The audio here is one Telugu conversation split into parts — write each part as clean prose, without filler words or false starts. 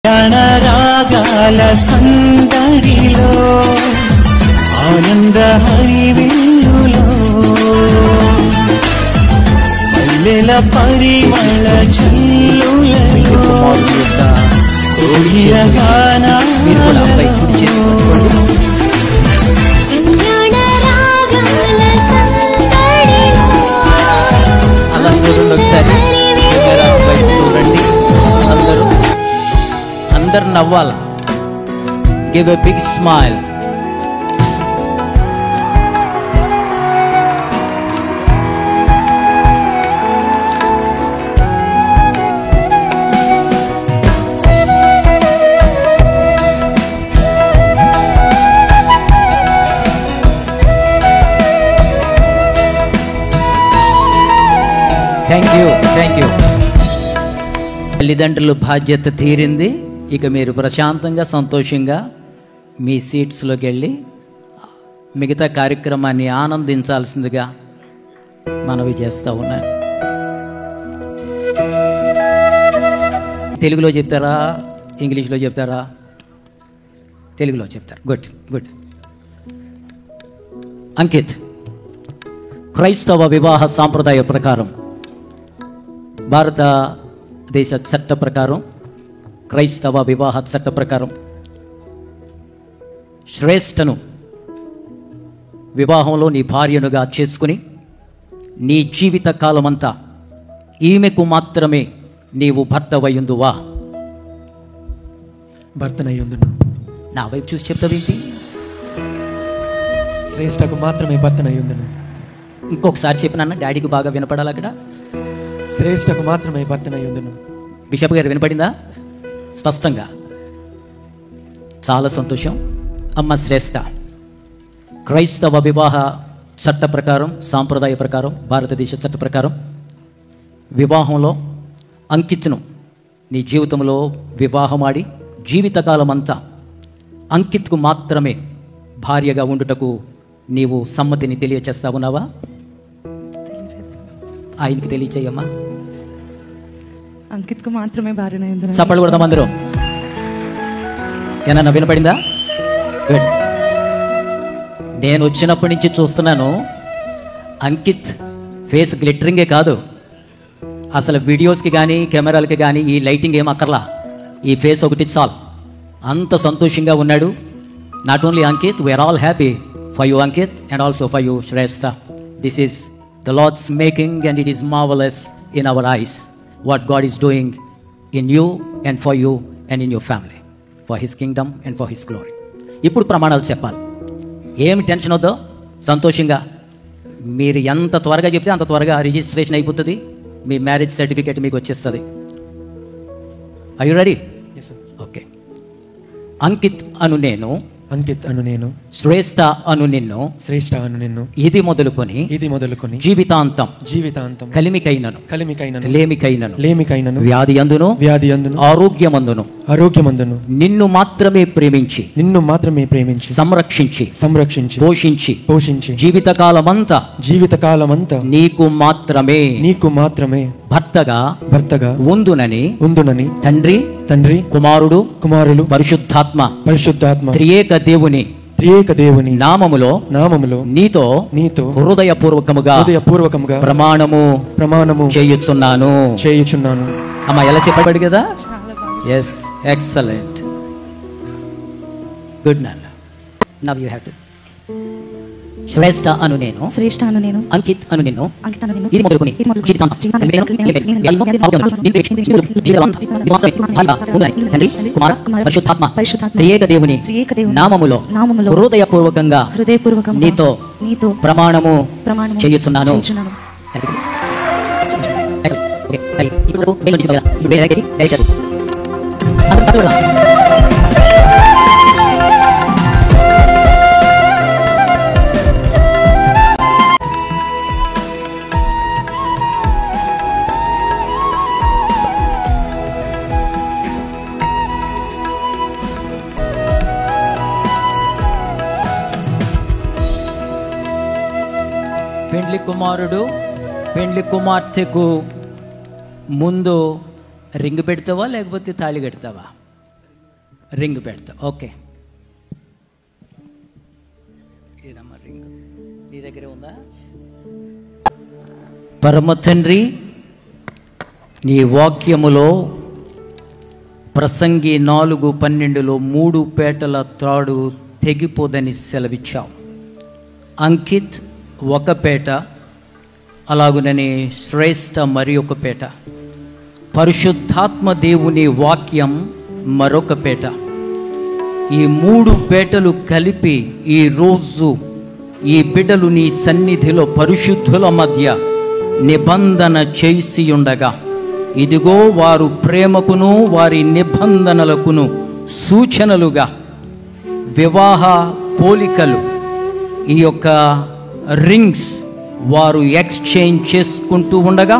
రాగాల సందడిలో ఆనంద హరివిల్లులో మల్లెల పరిమళ చల్లులలో అలా చూడండి ఒకసారి. చూడండి, అందరు నవ్వాలి. Give a big smile. Thank you. తల్లిదండ్రుల బాధ్యత తీరింది. ఇక మీరు ప్రశాంతంగా సంతోషంగా మీ సీట్స్లోకి వెళ్ళి మిగతా కార్యక్రమాన్ని ఆనందించాల్సిందిగా మనవి చేస్తూ ఉన్నాను. తెలుగులో చెప్తారా, ఇంగ్లీష్లో చెప్తారా? తెలుగులో చెప్తారు. Good good. అంకిత్, క్రైస్తవ వివాహ సాంప్రదాయ ప్రకారం, భారతదేశ చట్ట ప్రకారం, క్రైస్తవ వివాహ చట్ట ప్రకారం శ్రేష్టను వివాహంలో నీ భార్యనుగా చేసుకుని నీ జీవిత కాలమంతా ఈమెకు మాత్రమే నీవు భర్తవయ్యుందువా? భర్తనయ్యుందును. నా వైపు చూసి చెప్తావేంటి? శ్రేష్టకు మాత్రమే భర్తనయ్యుందును. ఇంకొకసారి చెప్పినా డాడీకి బాగా వినపడాలి. అక్కడ శ్రేష్టకు మాత్రమే భర్తనయ్యుందును. బిషప్ గారు వినపడిందా స్పష్టంగా? చాలా సంతోషం. అమ్మ శ్రేష్ఠ, క్రైస్తవ వివాహ చట్ట ప్రకారం, సాంప్రదాయ ప్రకారం, భారతదేశ చట్ట ప్రకారం వివాహంలో అంకిత్ను నీ జీవితంలో వివాహమాడి జీవితకాలం అంతా అంకిత్కు మాత్రమే భార్యగా ఉండుటకు నీవు సమ్మతిని తెలియచేస్తా ఉన్నావా? ఆయనకి తెలియచేయమ్మా. అంకిత్కు మాత్రమే భార్యనయ్యుందును. చప్పట్లు కొడదాం అందరూ. ఏమన్నా వినపడిందా? గుడ్. నేను వచ్చినప్పటి నుంచి చూస్తున్నాను, అంకిత్ ఫేస్ గ్లిటరింగే కాదు, అసలు వీడియోస్కి కానీ కెమెరాలకి కానీ ఈ లైటింగ్ ఏం అక్కర్లా, ఈ ఫేస్ ఒకటి చాలు. అంత సంతోషంగా ఉన్నాడు. Not only Ankit, we are all happy for you Ankit and also for you Shreshtha. This is the Lord's making and it is marvellous in our eyes what God is doing in you and for you and in your family, for His kingdom and for His glory. ఇప్పుడు ప్రమాణాలు చెప్పాలి. ఏమి టెన్షన్ వద్దో, సంతోషంగా మీరు ఎంత త్వరగా చెప్తే అంత త్వరగా రిజిస్ట్రేషన్ అయిపోతుంది, మీ మ్యారేజ్ సర్టిఫికేట్ మీకు వచ్చేస్తుంది. Are you ready? Okay. Ankit అను నేను, అంకిత్ అను నేను, శ్రేష్ఠ అను నిన్ను, శ్రేష్ఠ అను నిన్ను, ఇది మొదలుకొని జీవితాంతం కలిమికైనను లేమికైనను వ్యాధి అందును ఆరోగ్యమందును నిన్ను మాత్రమే ప్రేమించి సంరక్షించి పోషించి జీవితకాలమంతా నీకు మాత్రమే భర్తగా ఉందునని తండ్రి కుమారులు పరిశుద్ధాత్మ త్రియేక దేవుని నామములో నీతో హృదయపూర్వకముగా ప్రమాణము చేయుచున్నాను. అమ్మా, ఎలా చెప్పబడి కదా? Yes, excellent, good. Now you have to. Shreshtha అను నేను, అంకిత్ అను నిన్ను, ఇది మొదలుకొని పరిశుద్ధాత్మ త్రియేక దేవుని నామములో హృదయపూర్వకంగా నీతో ప్రమాణము చేయుచున్నాను. పెండ్లి కుమారుడు పెండ్లి కుమార్తెకు ముందు రింగ్ పెడతావా లేకపోతే తాళి కడతావా? రింగ్ పెడతా. ఓకే, ఏదమ్మా రింగ్ నీ దగ్గరే ఉందా? పరమ తండ్రి, నీ వాక్యములో ప్రసంగి 4:12 3 పేటల త్రాడు తెగిపోదని సెలవిచ్చావు. అంకిత్ 1 పేట, అలాగునని శ్రేష్ఠ మరి 1 పేట, పరిశుద్ధాత్మ దేవుని వాక్యం మరొక పేట. ఈ 3 పేటలు కలిపి ఈరోజు ఈ బిడ్డలు నీ సన్నిధిలో పరిశుద్ధుల మధ్య నిబంధన చేసి ఉండగా, ఇదిగో వారు ప్రేమకును వారి నిబంధనలకును సూచనలుగా వివాహ పోలికలు, ఈ యొక్క రింగ్స్ వారు ఎక్స్చేంజ్ చేసుకుంటూ ఉండగా,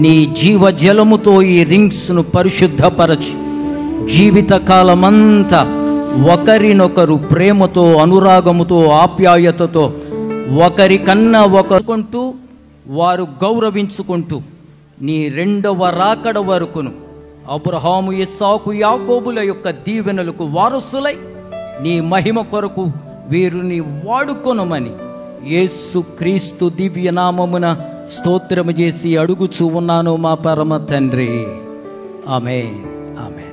నీ జీవజలముతో ఈ రింగ్స్ను పరిశుద్ధపరచి జీవితకాలమంతా ఒకరినొకరు ప్రేమతో, అనురాగముతో, ఆప్యాయతతో ఒకరికన్నా ఒకరుకుంటూ వారు గౌరవించుకుంటూ నీ 2వ రాకడ వరకును అబ్రహాము, ఇస్సాకు, యాకోబుల యొక్క దీవెనలకు వారసులై నీ మహిమ కొరకు వీరిని వాడుకొనమని యేసు క్రీస్తు దివ్య నామమున స్తోత్రము చేసి అడుగుచూ ఉన్నాను మా పరమ తండ్రి. ఆమేన్, ఆమేన్.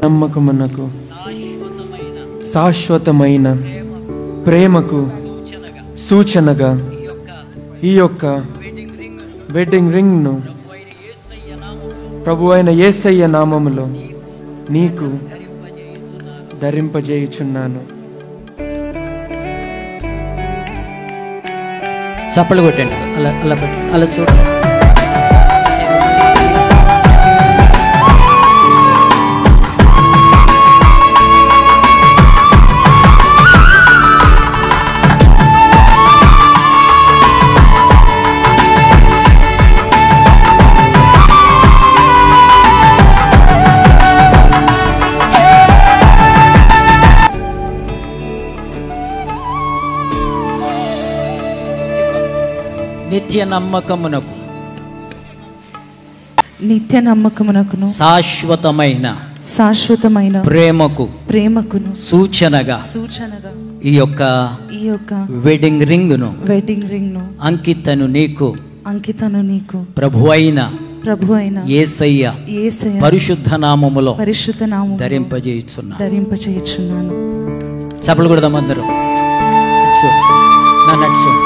నమ్మకమునకు శాశ్వతమైన ప్రేమకు సూచనగా ఈ యొక్క వెడ్డింగ్ రింగ్ను ప్రభు అయిన యేసయ్య నామములో నీకు ధరింపజేయుచున్నాను. చప్పలు కొట్టండి. అలా అలా అలా చూడండి. నిత్య నమ్మకమునకును శాశ్వతమైన ప్రేమకును సూచనగా ఈ యొక్క వెడ్డింగ్ రింగ్ను అంకితను నీకు ప్రభువైన యేసయ్య పరిశుద్ధ నామములో ధరింపజేయుచున్నాను. చప్పలు కొడదాం అందరూ. నన్ను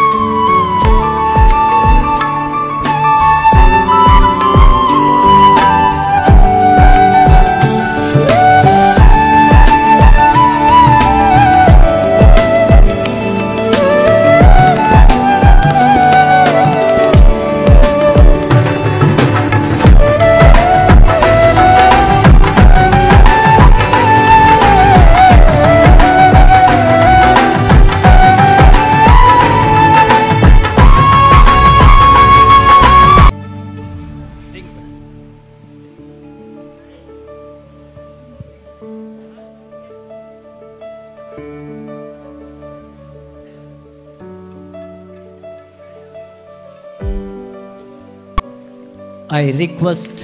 I request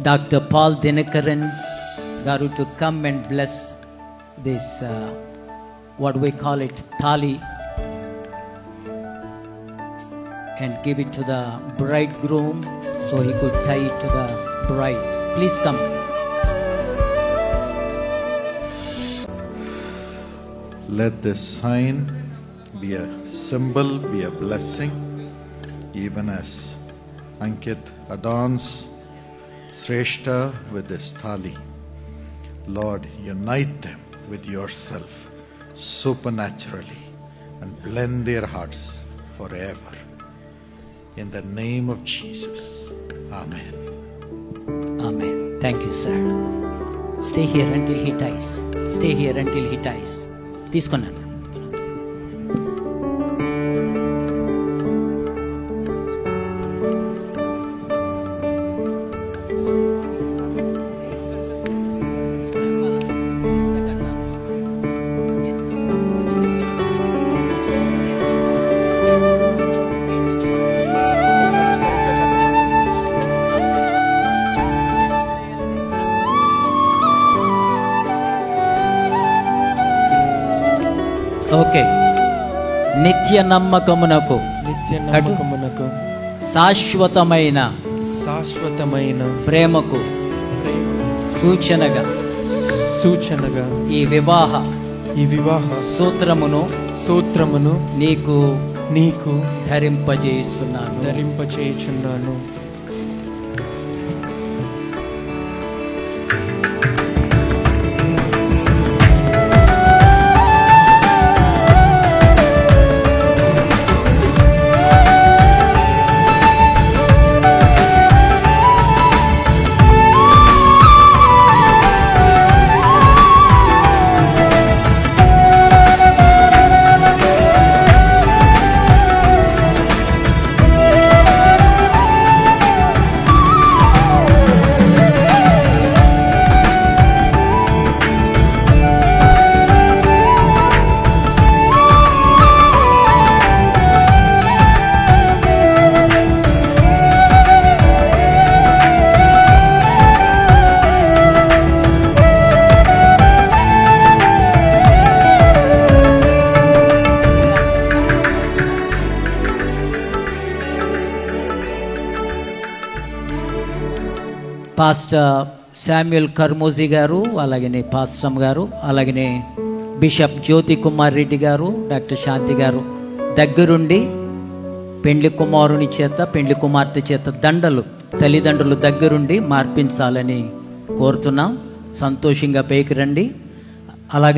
Dr. Paul Dinakaran Garu to come and bless this, what we call it, thali, and give it to the bridegroom so he could tie it to the bride. Please come. Let this sign be a symbol, be a blessing, even as Ankit adorns Shrestha with this thali. Lord, unite them with yourself supernaturally and blend their hearts forever. In the name of Jesus. Amen. Amen. Thank you, sir. Stay here until he dies. Stay here until he dies. తీసుకున్నాను. నిత్య నమ్మకమునకు నిత్య నమ్మకమునకు శాశ్వతమైన శాశ్వతమైన ప్రేమకు సూచనగా ఈ వివాహ సూత్రమును నీకు ధరింపచేయుచున్నాను. పాస్టర్ శామ్యుల్ కర్మోజీ గారు, అలాగనే పాస్టమ్ గారు, అలాగనే బిషప్ జ్యోతి కుమార్ రెడ్డి గారు, డాక్టర్ శాంతి గారు దగ్గరుండి పెండ్లి కుమారుని చేత పెండ్లి కుమార్తె చేత దండలు తల్లిదండ్రులు దగ్గరుండి మార్పించాలని కోరుతున్నాం. సంతోషంగా పైకి రండి. అలాగే